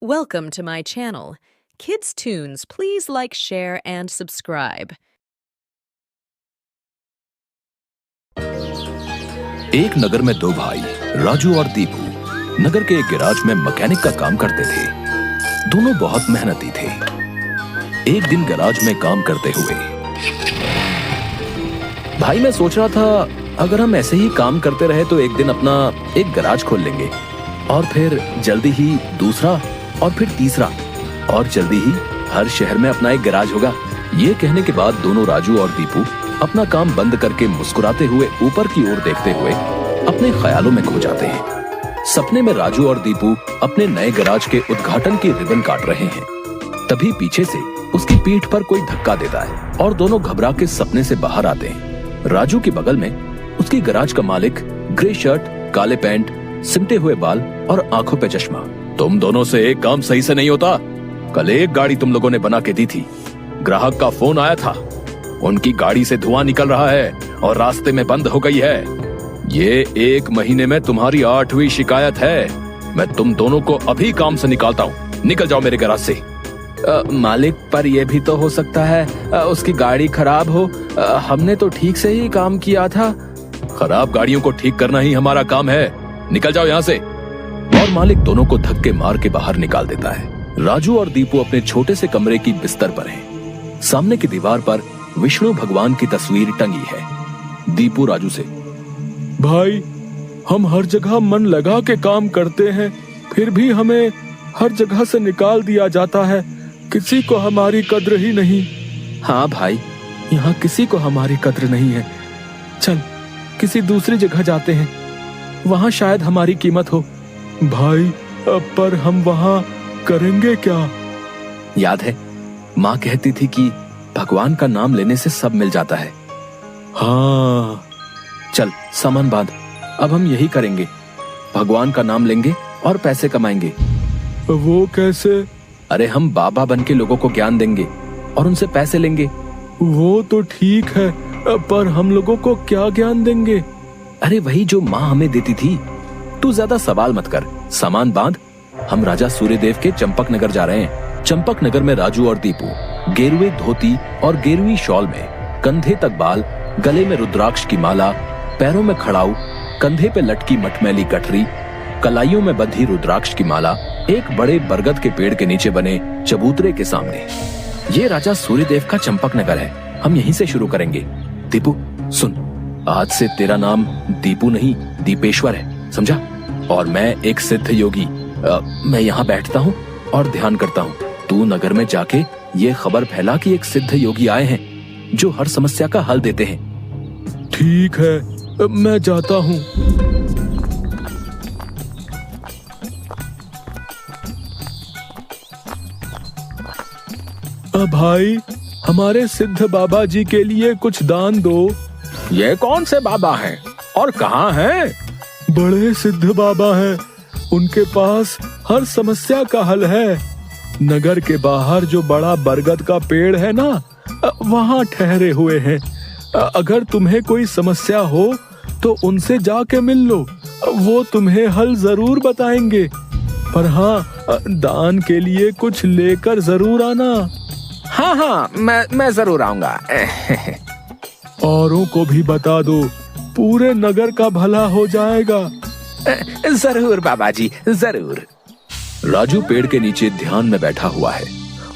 Welcome to my channel. Kids Tunes, please like, share, and subscribe. एक नगर में दो भाई राजू और दीपू नगर के एक गैराज में मैकेनिक का काम करते थे। दोनों बहुत मेहनती थे। एक दिन गैराज में काम करते हुए भाई मैं सोच रहा था अगर हम ऐसे ही काम करते रहे तो एक दिन अपना एक गैराज खोल लेंगे और फिर जल्दी ही दूसरा और फिर तीसरा और जल्दी ही हर शहर में अपना एक गैराज होगा। ये कहने के बाद दोनों राजू और दीपू अपना काम बंद करके मुस्कुराते हुए ऊपर की ओर देखते हुए अपने ख्यालों में खो जाते हैं। सपने में राजू और दीपू अपने नए गैराज के उद्घाटन की रिबन काट रहे हैं। तभी पीछे से उसकी पीठ पर कोई धक्का देता है और दोनों घबरा के सपने से बाहर आते हैं। राजू के बगल में उसकी गैराज का मालिक, ग्रे शर्ट, काले पैंट, सिमटे हुए बाल और आंखों पे चश्मा। तुम दोनों से एक काम सही से नहीं होता। कल एक गाड़ी तुम लोगों ने बना के दी थी, ग्राहक का फोन आया था, उनकी गाड़ी से धुआं निकल रहा है और रास्ते में बंद हो गई है। ये 1 महीने में तुम्हारी 8वीं शिकायत है। मैं तुम दोनों को अभी काम से निकालता हूँ। निकल जाओ मेरे गैराज से। मालिक, पर यह भी तो हो सकता है उसकी गाड़ी खराब हो। हमने तो ठीक से ही काम किया था। खराब गाड़ियों को ठीक करना ही हमारा काम है। निकल जाओ यहाँ से। और मालिक दोनों को धक्के मार के बाहर निकाल देता है। राजू और दीपू अपने छोटे से कमरे की बिस्तर पर हैं। सामने की दीवार पर विष्णु भगवान की तस्वीर टंगी है। दीपू राजू से, भाई हम हर जगह मन लगा के काम करते हैं, फिर भी हमें हर जगह से निकाल दिया जाता है। किसी को हमारी कद्र ही नहीं। हाँ भाई, यहाँ किसी को हमारी कद्र नहीं है। चल किसी दूसरी जगह जाते हैं, वहाँ शायद हमारी कीमत हो। भाई पर हम वहाँ करेंगे क्या? याद है माँ कहती थी कि भगवान का नाम लेने से सब मिल जाता है। हाँ चल सामान बांध, अब हम यही करेंगे। भगवान का नाम लेंगे और पैसे कमाएंगे। वो कैसे? अरे हम बाबा बन के लोगों को ज्ञान देंगे और उनसे पैसे लेंगे। वो तो ठीक है, पर हम लोगों को क्या ज्ञान देंगे? अरे वही जो माँ हमें देती थी। तू ज्यादा सवाल मत कर, सामान बांध। हम राजा सूर्यदेव के चंपक नगर जा रहे हैं। चंपक नगर में राजू और दीपू गेरुए धोती और गेरुई शॉल में, कंधे तक बाल, गले में रुद्राक्ष की माला, पैरों में खड़ाऊ, कंधे पे लटकी मटमैली गठरी, कलाइयों में बंधी रुद्राक्ष की माला, एक बड़े बरगद के पेड़ के नीचे बने चबूतरे के सामने। ये राजा सूर्यदेव का चंपक नगर है। हम यहीं से शुरू करेंगे। दीपू सुन, आज से तेरा नाम दीपू नहीं दीपेश्वर है, समझा? और मैं एक सिद्ध योगी। मैं यहाँ बैठता हूँ और ध्यान करता हूँ। तू नगर में जाके ये खबर फैला कि एक सिद्ध योगी आए हैं जो हर समस्या का हल देते हैं। ठीक है, मैं जाता हूँ। भाई हमारे सिद्ध बाबा जी के लिए कुछ दान दो। ये कौन से बाबा हैं और कहाँ हैं? बड़े सिद्ध बाबा हैं, उनके पास हर समस्या का हल है। नगर के बाहर जो बड़ा बरगद का पेड़ है ना, वहाँ ठहरे हुए हैं। अगर तुम्हें कोई समस्या हो तो उनसे जाके मिल लो, वो तुम्हें हल जरूर बताएंगे। पर हाँ, दान के लिए कुछ लेकर जरूर आना। हाँ, मैं जरूर आऊंगा। औरों को भी बता दो, पूरे नगर का भला हो जाएगा। जरूर बाबा जी, जरूर। राजू पेड़ के नीचे ध्यान में बैठा हुआ है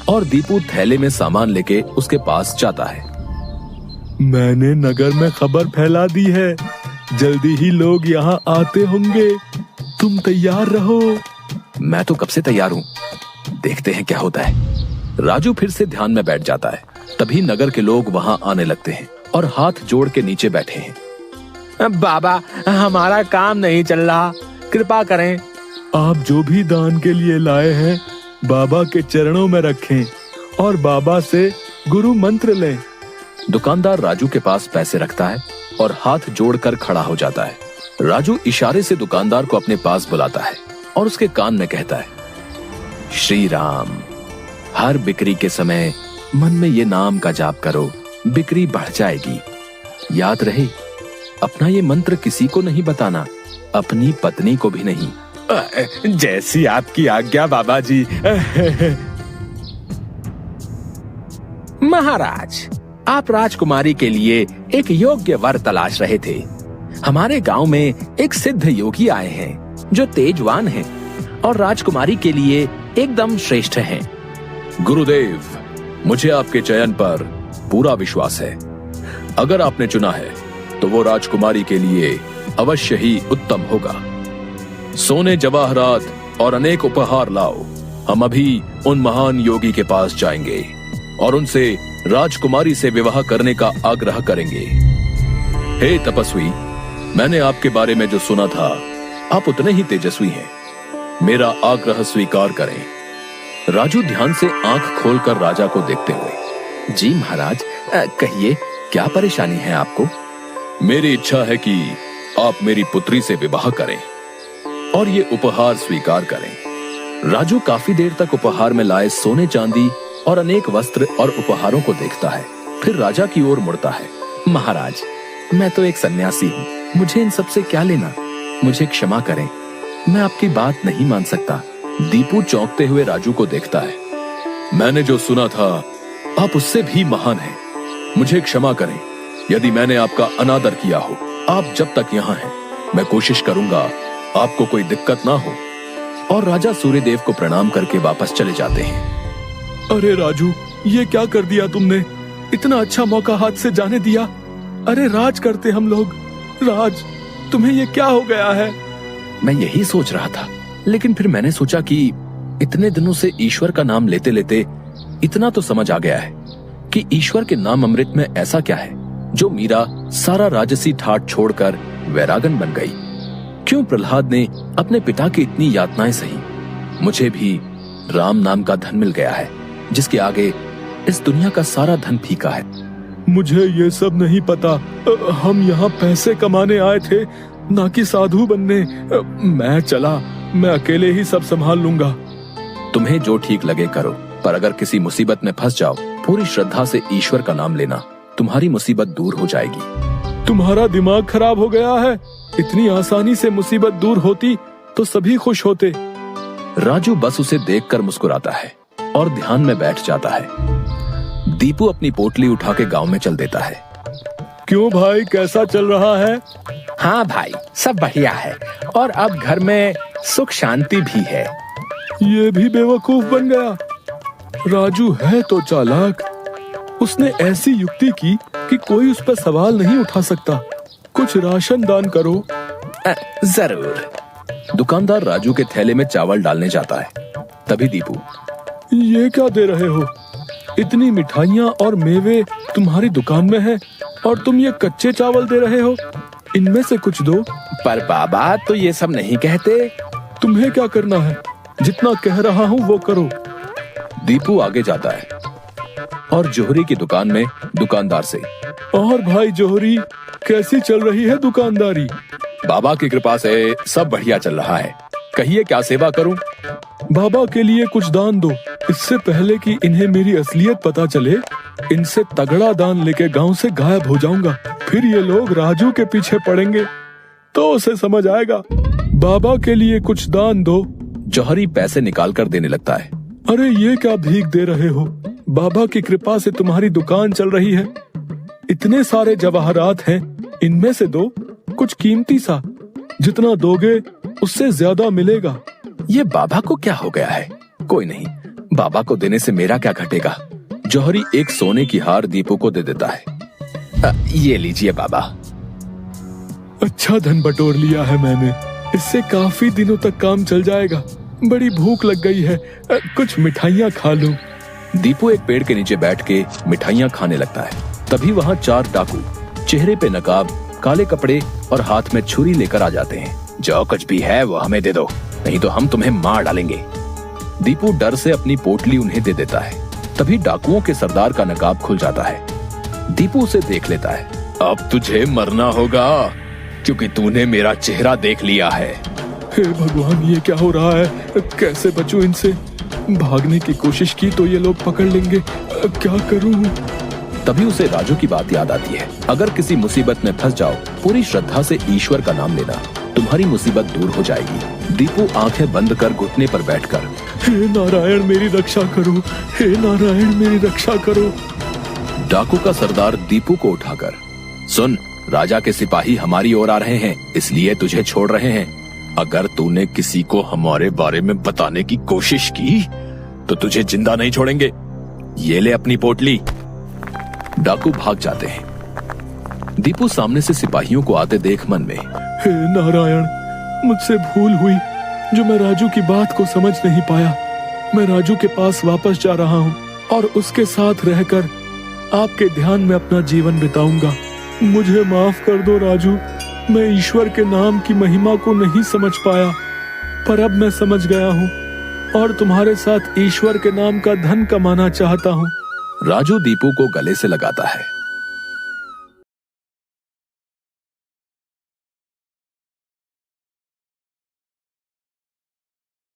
और दीपू थैले में सामान लेके उसके पास जाता है। मैंने नगर में खबर फैला दी है, जल्दी ही लोग यहाँ आते होंगे। तुम तैयार रहो। मैं तो कब से तैयार हूँ, देखते हैं क्या होता है। राजू फिर से ध्यान में बैठ जाता है। तभी नगर के लोग वहाँ आने लगते हैं और हाथ जोड़ के नीचे बैठे हैं। बाबा, हमारा काम नहीं चल रहा, कृपा करें। आप जो भी दान के लिए लाए हैं बाबा के चरणों में रखें और बाबा से गुरु मंत्र लें। दुकानदार राजू के पास पैसे रखता है और हाथ जोड़कर खड़ा हो जाता है। राजू इशारे से दुकानदार को अपने पास बुलाता है और उसके कान में कहता है, श्री राम, हर बिक्री के समय मन में ये नाम का जाप करो, बिक्री बढ़ जाएगी। याद रहे, अपना ये मंत्र किसी को नहीं बताना, अपनी पत्नी को भी नहीं, जैसी आपकी आज्ञा बाबा जी। महाराज, आप राजकुमारी के लिए एक योग्य वर तलाश रहे थे। हमारे गांव में एक सिद्ध योगी आए हैं जो तेजवान हैं और राजकुमारी के लिए एकदम श्रेष्ठ हैं। गुरुदेव, मुझे आपके चयन पर पूरा विश्वास है। अगर आपने चुना है तो वो राजकुमारी के लिए अवश्य ही उत्तम होगा। सोने, जवाहरात और अनेक उपहार लाओ। हम अभी उन महान योगी के पास जाएंगे और उनसे राजकुमारी से विवाह करने का आग्रह करेंगे। हे तपस्वी, मैंने आपके बारे में जो सुना था, आप उतने ही तेजस्वी हैं। मेरा आग्रह स्वीकार करें। राजू ध्यान से आंख खोलकर राजा को देखते हुए, जी महाराज, कहिए क्या परेशानी है आपको? मेरी इच्छा है कि आप मेरी पुत्री से विवाह करें और ये उपहार स्वीकार करें। राजू काफी देर तक उपहार में लाए सोने, चांदी और अनेक वस्त्र और उपहारों को देखता है, फिर राजा की ओर मुड़ता है। महाराज, मैं तो एक सन्यासी हूँ, मुझे इन सब से क्या लेना? मुझे क्षमा करें, मैं आपकी बात नहीं मान सकता। दीपू चौंकते हुए राजू को देखता है। मैंने जो सुना था, आप उससे भी महान हैं। मुझे क्षमा करें यदि मैंने आपका अनादर किया हो। आप जब तक यहाँ हैं, मैं कोशिश करूंगा आपको कोई दिक्कत ना हो। और राजा सूर्यदेव को प्रणाम करके वापस चले जाते हैं। अरे राजू, ये क्या कर दिया तुमने? इतना अच्छा मौका हाथ से जाने दिया। अरे राज करते हम लोग। राज, तुम्हें ये क्या हो गया है? मैं यही सोच रहा था, लेकिन फिर मैंने सोचा कि इतने दिनों से ईश्वर का नाम लेते लेते इतना तो समझ आ गया है कि ईश्वर के नाम अमृत में ऐसा क्या है जो मीरा सारा राजसी ठाट छोड़कर वैरागन बन गई। क्यों प्रहलाद ने अपने पिता की इतनी यातनाएं सही? मुझे भी राम नाम का धन मिल गया है जिसके आगे इस दुनिया का सारा धन फीका है। मुझे ये सब नहीं पता। हम यहाँ पैसे कमाने आए थे, ना कि साधु बनने। मैं चला, मैं अकेले ही सब संभाल लूंगा। तुम्हें जो ठीक लगे करो, पर अगर किसी मुसीबत में फंस जाओ, पूरी श्रद्धा से ईश्वर का नाम लेना, तुम्हारी मुसीबत दूर हो जाएगी। तुम्हारा दिमाग खराब हो गया है। इतनी आसानी से मुसीबत दूर होती तो सभी खुश होते। राजू बस उसे देखकर मुस्कुराता है और ध्यान में बैठ जाता है। दीपू अपनी पोटली उठा के गांव में चल देता है। क्यों भाई, कैसा चल रहा है? हाँ भाई, सब बढ़िया है और अब घर में सुख शांति भी है। ये भी बेवकूफ बन गया। राजू है तो चालाक। उसने ऐसी युक्ति की कि कोई उस पर सवाल नहीं उठा सकता। कुछ राशन दान करो। जरूर। दुकानदार राजू के थैले में चावल डालने जाता है। तभी दीपू, ये क्या दे रहे हो? इतनी मिठाइयाँ और मेवे तुम्हारी दुकान में है और तुम ये कच्चे चावल दे रहे हो। इनमें से कुछ दो। पर बाबा तो ये सब नहीं कहते। तुम्हें क्या करना है? जितना कह रहा हूँ वो करो। दीपू आगे जाता है और जोहरी की दुकान में दुकानदार से, और भाई जोहरी, कैसी चल रही है दुकानदारी? बाबा की कृपा से सब बढ़िया चल रहा है। कहिए क्या सेवा करूं? बाबा के लिए कुछ दान दो। इससे पहले कि इन्हें मेरी असलियत पता चले, इनसे तगड़ा दान लेके गांव से गायब हो जाऊंगा। फिर ये लोग राजू के पीछे पड़ेंगे तो उसे समझ आएगा। बाबा के लिए कुछ दान दो। जौहरी पैसे निकाल कर देने लगता है। अरे ये क्या भीख दे रहे हो? बाबा की कृपा से तुम्हारी दुकान चल रही है। इतने सारे जवाहरात हैं, इनमें से दो, कुछ कीमती सा। जितना दोगे उससे ज्यादा मिलेगा। ये बाबा को क्या हो गया है? कोई नहीं, बाबा को देने से मेरा क्या घटेगा। जौहरी एक सोने की हार दीपू को दे देता है। ये लीजिए बाबा। अच्छा धन बटोर लिया है मैंने। इससे काफी दिनों तक काम चल जाएगा। बड़ी भूख लग गई है, कुछ मिठाइयाँ खा लूं। दीपू एक पेड़ के नीचे बैठ के मिठाइयाँ खाने लगता है। तभी वहाँ 4 डाकू, चेहरे पे नकाब, काले कपड़े और हाथ में छुरी लेकर आ जाते हैं। जो कुछ भी है वो हमें दे दो, नहीं तो हम तुम्हें मार डालेंगे। दीपू डर से अपनी पोटली उन्हें दे देता है। तभी डाकुओं के सरदार का नकाब खुल जाता है। दीपू उसे देख लेता है। अब तुझे मरना होगा क्योंकि तूने मेरा चेहरा देख लिया है। हे भगवान, ये क्या हो रहा है? कैसे बचूं इनसे? भागने की कोशिश की तो ये लोग पकड़ लेंगे। क्या करूं? तभी उसे राजू की बात याद आती है। अगर किसी मुसीबत में फंस जाओ, पूरी श्रद्धा से ईश्वर का नाम लेना, तुम्हारी मुसीबत दूर हो जाएगी। दीपू आंखें बंद कर घुटने पर बैठकर, हे नारायण मेरी रक्षा करो, हे नारायण मेरी रक्षा करो। डाकू का सरदार दीपू को उठाकर, सुन, राजा के सिपाही हमारी ओर आ रहे हैं, इसलिए तुझे छोड़ रहे हैं। अगर तूने किसी को हमारे बारे में बताने की कोशिश की तो तुझे जिंदा नहीं छोड़ेंगे। ये ले अपनी पोटली। डाकू भाग जाते हैं। दीपू सामने से सिपाहियों को आते देख मन में, हे नारायण, मुझसे भूल हुई जो मैं राजू की बात को समझ नहीं पाया। मैं राजू के पास वापस जा रहा हूँ और उसके साथ रहकर आपके ध्यान में अपना जीवन बिताऊंगा। मुझे माफ कर दो राजू, मैं ईश्वर के नाम की महिमा को नहीं समझ पाया, पर अब मैं समझ गया हूँ और तुम्हारे साथ ईश्वर के नाम का धन कमाना चाहता हूँ। राजू दीपू को गले से लगाता है